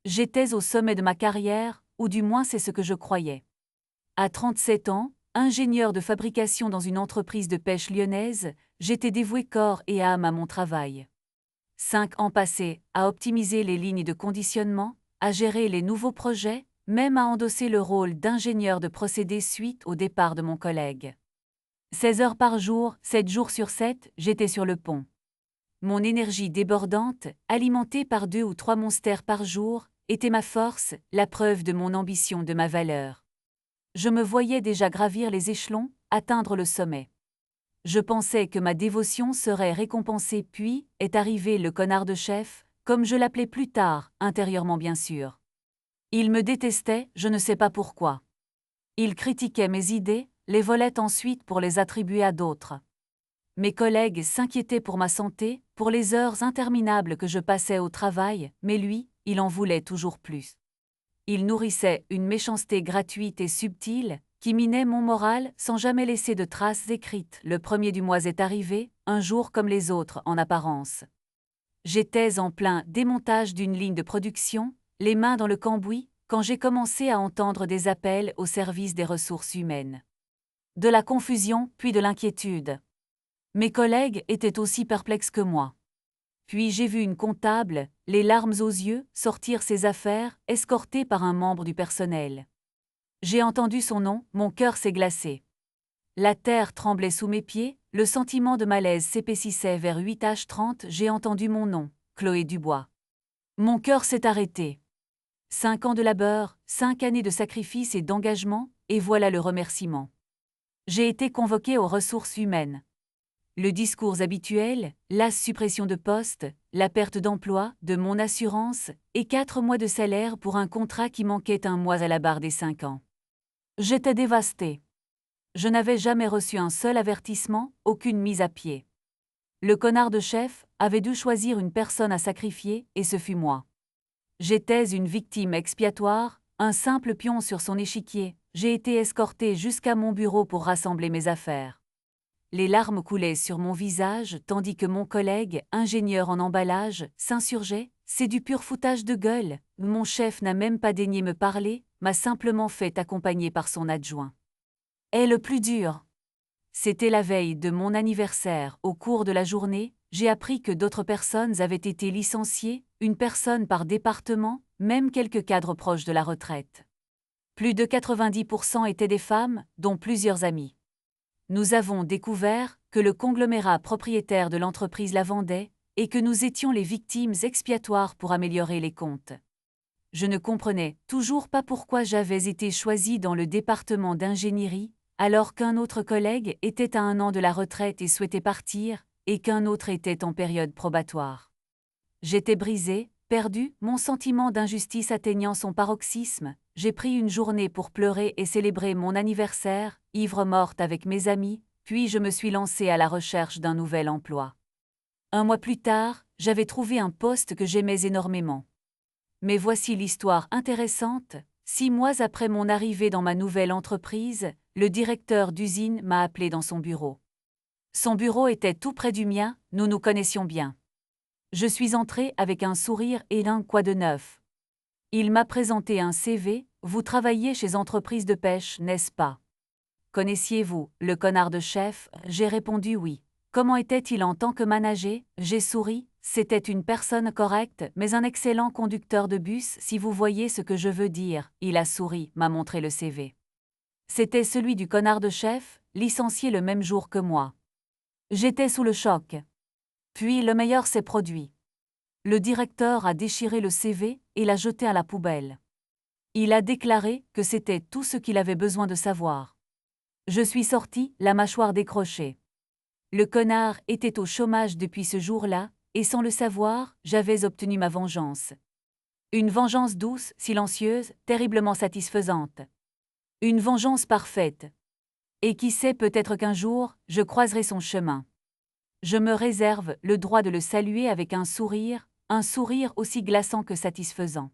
J'étais au sommet de ma carrière, ou du moins c'est ce que je croyais. À 37 ans, ingénieur de fabrication dans une entreprise de pêche lyonnaise, j'étais dévoué corps et âme à mon travail. 5 ans passés à optimiser les lignes de conditionnement, à gérer les nouveaux projets, même à endosser le rôle d'ingénieur de procédé suite au départ de mon collègue. 16 heures par jour, 7 jours sur 7, j'étais sur le pont. Mon énergie débordante, alimentée par 2 ou 3 monsters par jour, était ma force, la preuve de mon ambition, de ma valeur. Je me voyais déjà gravir les échelons, atteindre le sommet. Je pensais que ma dévotion serait récompensée, puis est arrivé le connard de chef, comme je l'appelais plus tard, intérieurement bien sûr. Il me détestait, je ne sais pas pourquoi. Il critiquait mes idées, les volait ensuite pour les attribuer à d'autres. Mes collègues s'inquiétaient pour ma santé, pour les heures interminables que je passais au travail, mais lui, il en voulait toujours plus. Il nourrissait une méchanceté gratuite et subtile, qui minait mon moral sans jamais laisser de traces écrites. Le premier du mois est arrivé, un jour comme les autres en apparence. J'étais en plein démontage d'une ligne de production, les mains dans le cambouis, quand j'ai commencé à entendre des appels au service des ressources humaines. De la confusion, puis de l'inquiétude. Mes collègues étaient aussi perplexes que moi. Puis j'ai vu une comptable, les larmes aux yeux, sortir ses affaires, escortée par un membre du personnel. J'ai entendu son nom, mon cœur s'est glacé. La terre tremblait sous mes pieds, le sentiment de malaise s'épaississait vers 8h30, j'ai entendu mon nom, Chloé Dubois. Mon cœur s'est arrêté. 5 ans de labeur, 5 années de sacrifice et d'engagement, et voilà le remerciement. J'ai été convoquée aux ressources humaines. Le discours habituel, la suppression de postes, la perte d'emploi, de mon assurance, et 4 mois de salaire pour un contrat qui manquait un mois à la barre des 5 ans. J'étais dévastée. Je n'avais jamais reçu un seul avertissement, aucune mise à pied. Le connard de chef avait dû choisir une personne à sacrifier, et ce fut moi. J'étais une victime expiatoire, un simple pion sur son échiquier. J'ai été escortée jusqu'à mon bureau pour rassembler mes affaires. Les larmes coulaient sur mon visage tandis que mon collègue, ingénieur en emballage, s'insurgeait. C'est du pur foutage de gueule. Mon chef n'a même pas daigné me parler, m'a simplement fait accompagner par son adjoint. Et le plus dur. C'était la veille de mon anniversaire. Au cours de la journée, j'ai appris que d'autres personnes avaient été licenciées, une personne par département, même quelques cadres proches de la retraite. Plus de 90% étaient des femmes, dont plusieurs amies. Nous avons découvert que le conglomérat propriétaire de l'entreprise la vendait et que nous étions les victimes expiatoires pour améliorer les comptes. Je ne comprenais toujours pas pourquoi j'avais été choisie dans le département d'ingénierie, alors qu'un autre collègue était à 1 an de la retraite et souhaitait partir, et qu'un autre était en période probatoire. J'étais brisée, perdue, mon sentiment d'injustice atteignant son paroxysme. J'ai pris une journée pour pleurer et célébrer mon anniversaire, ivre-morte avec mes amis, puis je me suis lancée à la recherche d'un nouvel emploi. 1 mois plus tard, j'avais trouvé un poste que j'aimais énormément. Mais voici l'histoire intéressante. 6 mois après mon arrivée dans ma nouvelle entreprise, le directeur d'usine m'a appelé dans son bureau. Son bureau était tout près du mien, nous nous connaissions bien. Je suis entrée avec un sourire et un quoi de neuf. Il m'a présenté un CV, vous travaillez chez Entreprise de pêche, n'est-ce pas? Connaissiez-vous le connard de chef? J'ai répondu oui. Comment était-il en tant que manager? J'ai souri, c'était une personne correcte, mais un excellent conducteur de bus, si vous voyez ce que je veux dire. Il a souri, m'a montré le CV. C'était celui du connard de chef, licencié le même jour que moi. J'étais sous le choc. Puis le meilleur s'est produit. Le directeur a déchiré le CV et l'a jeté à la poubelle. Il a déclaré que c'était tout ce qu'il avait besoin de savoir. Je suis sortie, la mâchoire décrochée. Le connard était au chômage depuis ce jour-là, et sans le savoir, j'avais obtenu ma vengeance. Une vengeance douce, silencieuse, terriblement satisfaisante. Une vengeance parfaite. Et qui sait, peut-être qu'un jour, je croiserai son chemin. Je me réserve le droit de le saluer avec un sourire aussi glaçant que satisfaisant.